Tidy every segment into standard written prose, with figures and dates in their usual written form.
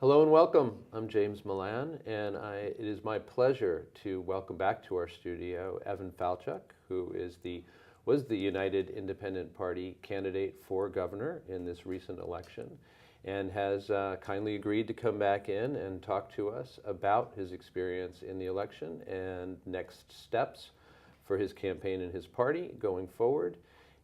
Hello and welcome. I'm James Milan, and it is my pleasure to welcome back to our studio Evan Falchuk, who was the United Independent Party candidate for governor in this recent election, and has kindly agreed to come back in and talk to us about his experience in the election and next steps for his campaign and his party going forward.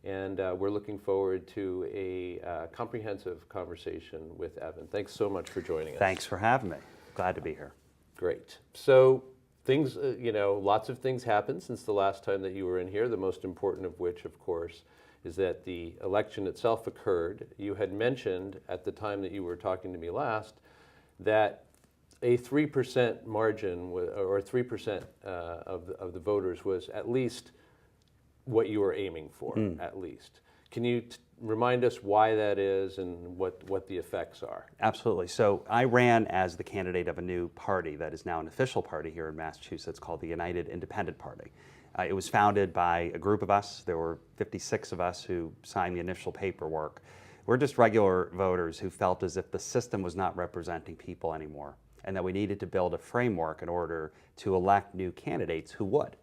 And we're looking forward to a comprehensive conversation with Evan. Thanks so much for joining us. Thanks for having me. Glad to be here. Great. So things, lots of things happened since the last time that you were in here, the most important of which, of course, is that the election itself occurred. You had mentioned at the time that you were talking to me last that a 3% margin, or 3% of the voters was at least what you were aiming for, at least. Can you remind us why that is and what the effects are? Absolutely. So I ran as the candidate of a new party that is now an official party here in Massachusetts called the United Independent Party. It was founded by a group of us. There were 56 of us who signed the initial paperwork. We're just regular voters who felt as if the system was not representing people anymore, and that we needed to build a framework in order to elect new candidates who would.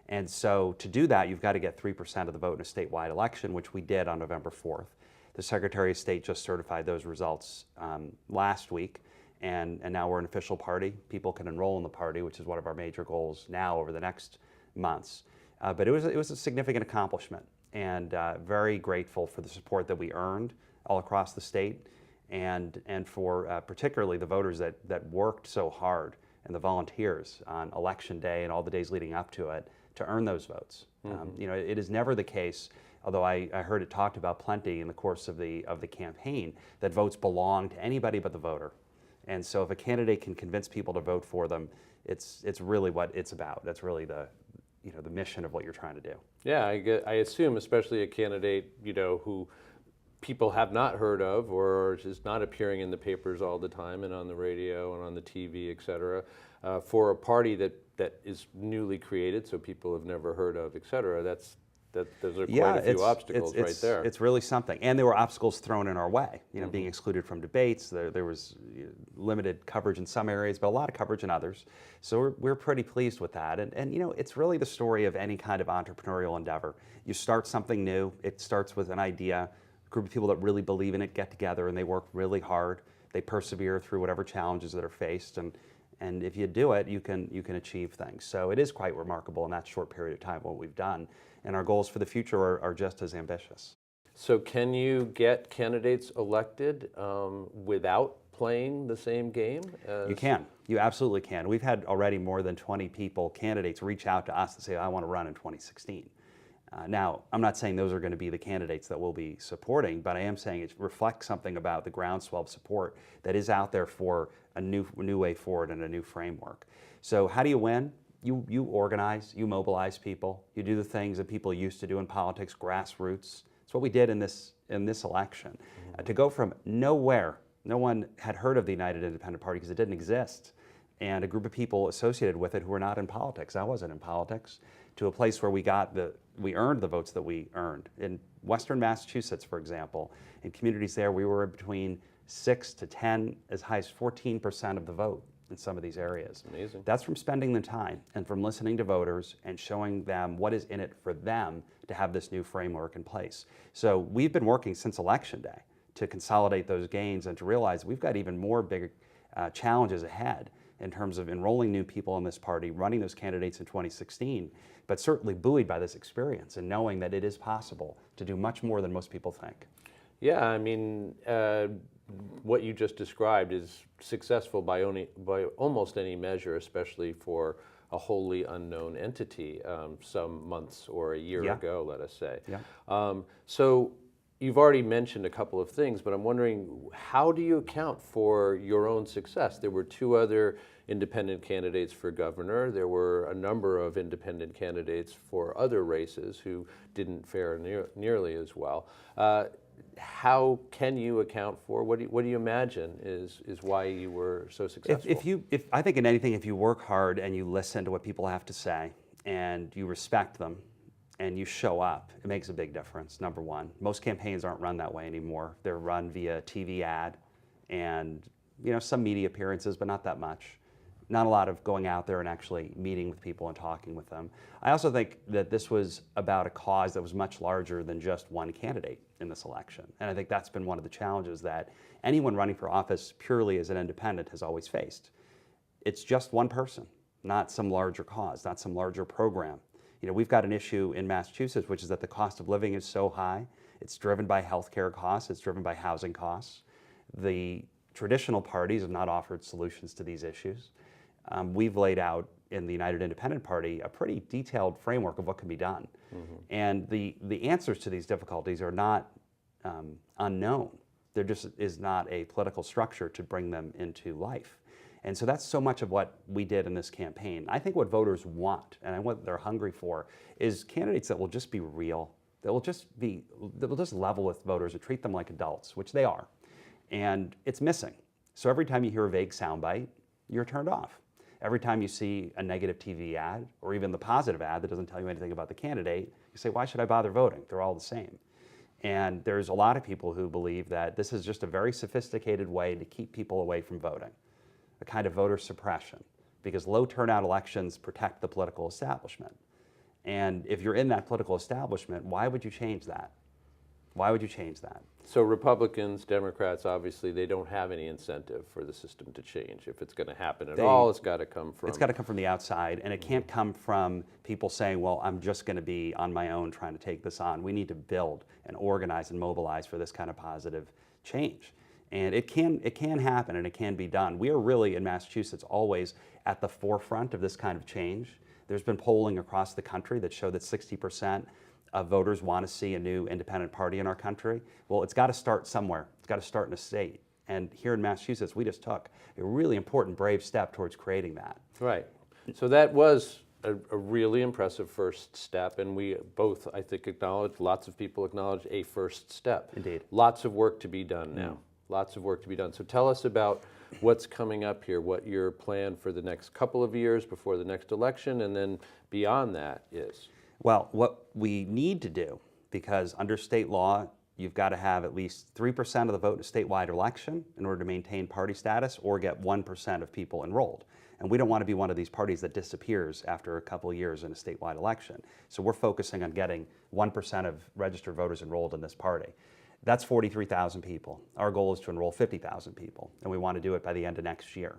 And so to do that, you've got to get 3% of the vote in a statewide election, which we did on November 4th. The Secretary of State just certified those results last week, and now we're an official party. People can enroll in the party, which is one of our major goals now over the next months. But it was a significant accomplishment, and very grateful for the support that we earned all across the state, and for particularly the voters that worked so hard, and the volunteers on election day and all the days leading up to it, to earn those votes. It is never the case, although I heard it talked about plenty in the course of the campaign, that votes belong to anybody but the voter. And so if a candidate can convince people to vote for them, it's really what it's about. That's really the mission of what you're trying to do. Yeah, I assume, especially a candidate who people have not heard of or is not appearing in the papers all the time and on the radio and on the TV, et cetera, for a party that is newly created, so people have never heard of, et cetera. Those are quite a few obstacles right there. It's really something. And there were obstacles thrown in our way, being excluded from debates. There was limited coverage in some areas, but a lot of coverage in others. So we're pretty pleased with that. And it's really the story of any kind of entrepreneurial endeavor. You start something new. It starts with an idea. A group of people that really believe in it get together and they work really hard. They persevere through whatever challenges that are faced. And if you do it, you can achieve things. So it is quite remarkable in that short period of time what we've done. And our goals for the future are just as ambitious. So can you get candidates elected without playing the same game? You can. You absolutely can. We've had already more than 20 candidates reach out to us to say, I want to run in 2016. Now, I'm not saying those are going to be the candidates that we'll be supporting, but I am saying it reflects something about the groundswell of support that is out there for a new way forward and a new framework. So how do you win? You organize, you mobilize people, you do the things that people used to do in politics, grassroots. It's what we did in this election. To go from nowhere, no one had heard of the United Independent Party because it didn't exist, and a group of people associated with it who were not in politics. I wasn't in politics. To a place where we earned the votes that we earned. In Western Massachusetts, for example, in communities there, we were between 6 to 10, as high as 14% of the vote in some of these areas. Amazing. That's from spending the time and from listening to voters and showing them what is in it for them to have this new framework in place. So we've been working since Election Day to consolidate those gains and to realize we've got even more big challenges ahead in terms of enrolling new people in this party, running those candidates in 2016, but certainly buoyed by this experience and knowing that it is possible to do much more than most people think. Yeah, I mean, what you just described is successful by almost any measure, especially for a wholly unknown entity some months or a year ago, let us say. Yeah. So you've already mentioned a couple of things, but I'm wondering, how do you account for your own success? There were 2 other independent candidates for governor. There were a number of independent candidates for other races who didn't fare nearly as well. How can you account for, what do you imagine is why you were so successful? I think in anything, if you work hard and you listen to what people have to say and you respect them and you show up, it makes a big difference, number one. Most campaigns aren't run that way anymore. They're run via TV ad and some media appearances, but not that much. Not a lot of going out there and actually meeting with people and talking with them. I also think that this was about a cause that was much larger than just one candidate in this election. And I think that's been one of the challenges that anyone running for office purely as an independent has always faced. It's just one person, not some larger cause, not some larger program. We've got an issue in Massachusetts, which is that the cost of living is so high. It's driven by healthcare costs, it's driven by housing costs. The traditional parties have not offered solutions to these issues. We've laid out in the United Independent Party a pretty detailed framework of what can be done. Mm-hmm. And the answers to these difficulties are not unknown. There just is not a political structure to bring them into life. And so that's so much of what we did in this campaign. I think what voters want and what they're hungry for is candidates that will just be real, that will just level with voters and treat them like adults, which they are. And it's missing. So every time you hear a vague soundbite, you're turned off. Every time you see a negative TV ad or even the positive ad that doesn't tell you anything about the candidate, you say, why should I bother voting? They're all the same. And there's a lot of people who believe that this is just a very sophisticated way to keep people away from voting, a kind of voter suppression, because low turnout elections protect the political establishment. And if you're in that political establishment, why would you change that? Why would you change that? So Republicans, Democrats, obviously, they don't have any incentive for the system to change. If it's going to happen at all, it's got to come from... It's got to come from the outside, and it can't come from people saying, well, I'm just going to be on my own trying to take this on. We need to build and organize and mobilize for this kind of positive change. And it can happen, and it can be done. We are really, in Massachusetts, always at the forefront of this kind of change. There's been polling across the country that show that 60% of voters want to see a new independent party in our country. Well, it's got to start somewhere. It's got to start in a state. And here in Massachusetts, we just took a really important, brave step towards creating that. Right. So that was a really impressive first step, and we both, I think, acknowledge, lots of people acknowledge a first step. Indeed. Lots of work to be done now. Lots of work to be done. So tell us about what's coming up here, what your plan for the next couple of years before the next election, and then beyond that is. Well, what we need to do, because under state law, you've got to have at least 3% of the vote in a statewide election in order to maintain party status or get 1% of people enrolled. And we don't want to be one of these parties that disappears after a couple of years in a statewide election. So we're focusing on getting 1% of registered voters enrolled in this party. That's 43,000 people. Our goal is to enroll 50,000 people, and we want to do it by the end of next year.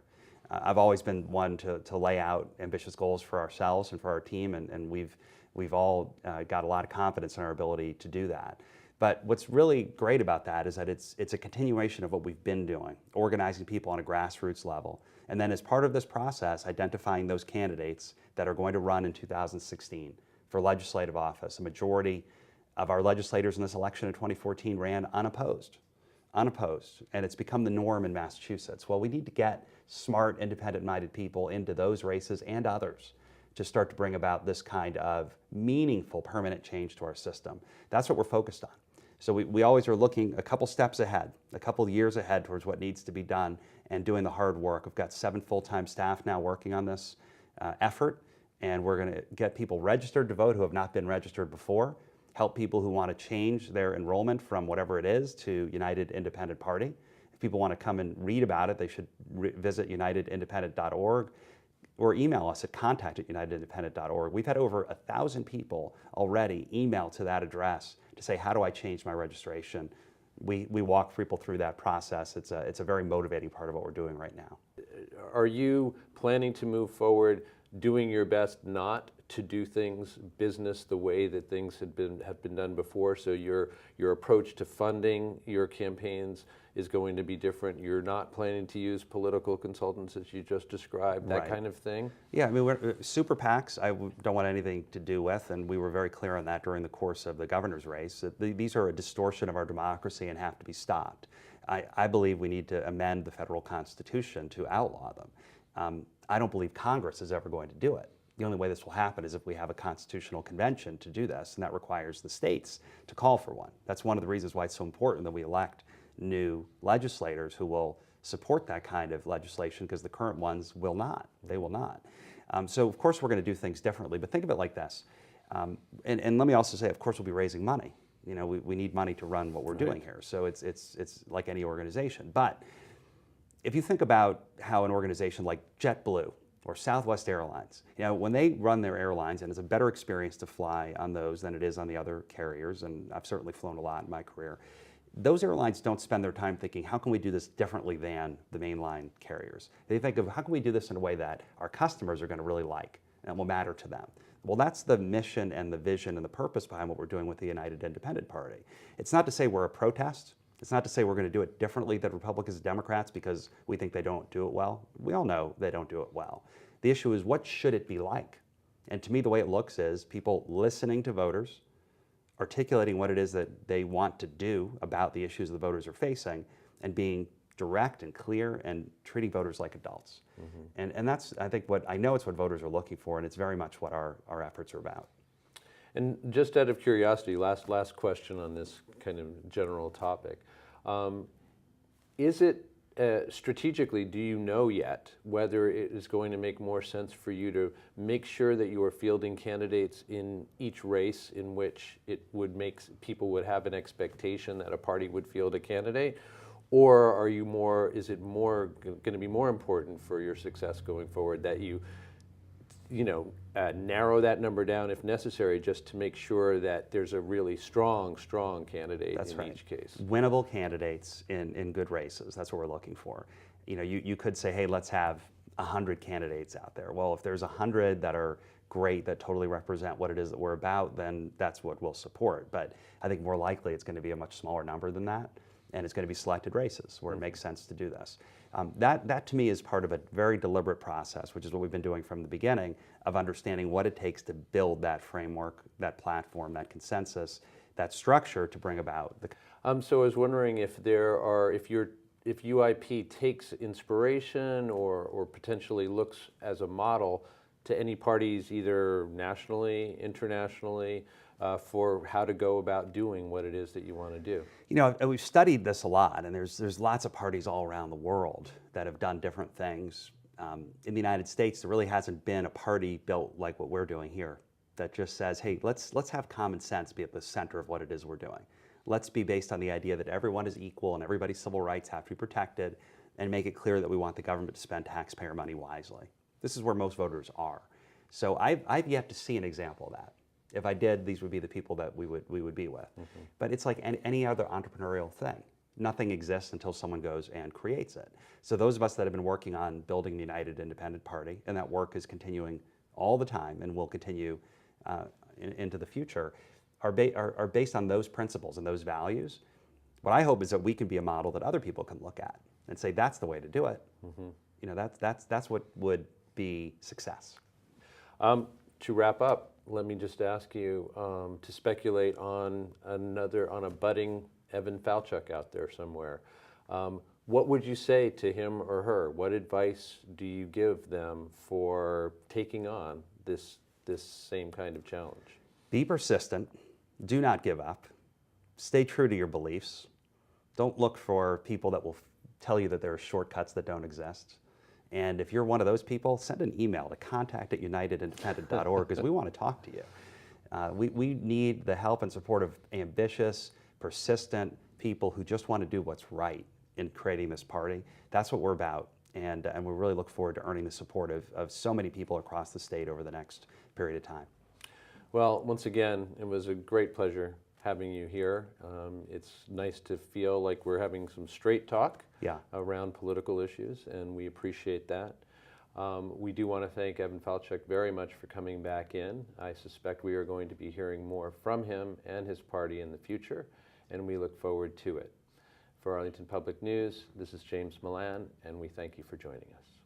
I've always been one to lay out ambitious goals for ourselves and for our team, and we've all got a lot of confidence in our ability to do that. But what's really great about that is that it's a continuation of what we've been doing, organizing people on a grassroots level, and then as part of this process, identifying those candidates that are going to run in 2016 for legislative office. A majority of our legislators in this election in 2014 ran unopposed, and it's become the norm in Massachusetts. Well, we need to get smart, independent-minded people into those races and others to start to bring about this kind of meaningful, permanent change to our system. That's what we're focused on. So we always are looking a couple steps ahead, a couple years ahead towards what needs to be done and doing the hard work. We've got 7 full-time staff now working on this effort, and we're going to get people registered to vote who have not been registered before, help people who want to change their enrollment from whatever it is to United Independent Party. If people want to come and read about it, they should visit unitedindependent.org or email us at contact@unitedindependent.org. We've had over 1,000 people already email to that address to say, how do I change my registration? We walk people through that process. It's a very motivating part of what we're doing right now. Are you planning to move forward doing your best not to do things, business, the way that things have been done before? So your approach to funding your campaigns is going to be different. You're not planning to use political consultants as you just described, that kind of thing? Yeah, I mean, super PACs I don't want anything to do with, and we were very clear on that during the course of the governor's race. These are a distortion of our democracy and have to be stopped. I believe we need to amend the federal Constitution to outlaw them. I don't believe Congress is ever going to do it. The only way this will happen is if we have a constitutional convention to do this, and that requires the states to call for one. That's one of the reasons why it's so important that we elect new legislators who will support that kind of legislation, because the current ones will not. They will not. So of course we're going to do things differently, but think of it like this. And let me also say, of course we'll be raising money. You know, we need money to run what we're doing here. So it's like any organization. But if you think about how an organization like JetBlue or Southwest Airlines, when they run their airlines, and it's a better experience to fly on those than it is on the other carriers, and I've certainly flown a lot in my career, those airlines don't spend their time thinking, how can we do this differently than the mainline carriers? They think of, how can we do this in a way that our customers are going to really like and will matter to them? Well, that's the mission and the vision and the purpose behind what we're doing with the United Independent Party. It's not to say we're a protest. It's not to say we're going to do it differently than Republicans and Democrats because we think they don't do it well. We all know they don't do it well. The issue is, what should it be like? And to me, the way it looks is people listening to voters, articulating what it is that they want to do about the issues the voters are facing, and being direct and clear and treating voters like adults. And that's, I think, what I know it's what voters are looking for, and it's very much what our efforts are about. And just out of curiosity, last question on this kind of general topic. Is it, strategically, do you know yet whether it is going to make more sense for you to make sure that you are fielding candidates in each race in which it would make people would have an expectation that a party would field a candidate? Or are you more, is it more going to be more important for your success going forward that you narrow that number down if necessary, just to make sure that there's a really strong candidate in each case? Winnable candidates in good races. That's what we're looking for. You could say, hey, let's have 100 candidates out there. Well, if there's 100 that are great, that totally represent what it is that we're about, then that's what we'll support. But I think more likely it's going to be a much smaller number than that, and it's going to be selected races where it makes sense to do this. That to me is part of a very deliberate process, which is what we've been doing from the beginning, of understanding what it takes to build that framework, that platform, that consensus, that structure to bring about the. So I was wondering if if UIP takes inspiration or potentially looks as a model to any parties, either nationally, internationally, for how to go about doing what it is that you want to do. We've studied this a lot, and there's lots of parties all around the world that have done different things. In the United States, there really hasn't been a party built like what we're doing here that just says, hey, let's have common sense be at the center of what it is we're doing. Let's be based on the idea that everyone is equal and everybody's civil rights have to be protected, and make it clear that we want the government to spend taxpayer money wisely. This is where most voters are. So I've yet to see an example of that. If I did, these would be the people that we would be with. But it's like any other entrepreneurial thing. Nothing exists until someone goes and creates it. So those of us that have been working on building the United Independent Party, and that work is continuing all the time and will continue into the future, are based on those principles and those values. What I hope is that we can be a model that other people can look at and say, that's the way to do it. That's what would be success. To wrap up, let me just ask you to speculate on a budding Evan Falchuk out there somewhere. What would you say to him or her? What advice do you give them for taking on this same kind of challenge? Be persistent. Do not give up. Stay true to your beliefs. Don't look for people that will tell you that there are shortcuts that don't exist. And if you're one of those people, send an email to contact@unitedindependent.org because we want to talk to you. We need the help and support of ambitious, persistent people who just want to do what's right in creating this party. That's what we're about. And we really look forward to earning the support of so many people across the state over the next period of time. Well, once again, it was a great pleasure having you here. It's nice to feel like we're having some straight talk around political issues, and we appreciate that. We do want to thank Evan Falchuk very much for coming back in. I suspect we are going to be hearing more from him and his party in the future, and we look forward to it. For Arlington Public News, this is James Milan, and we thank you for joining us.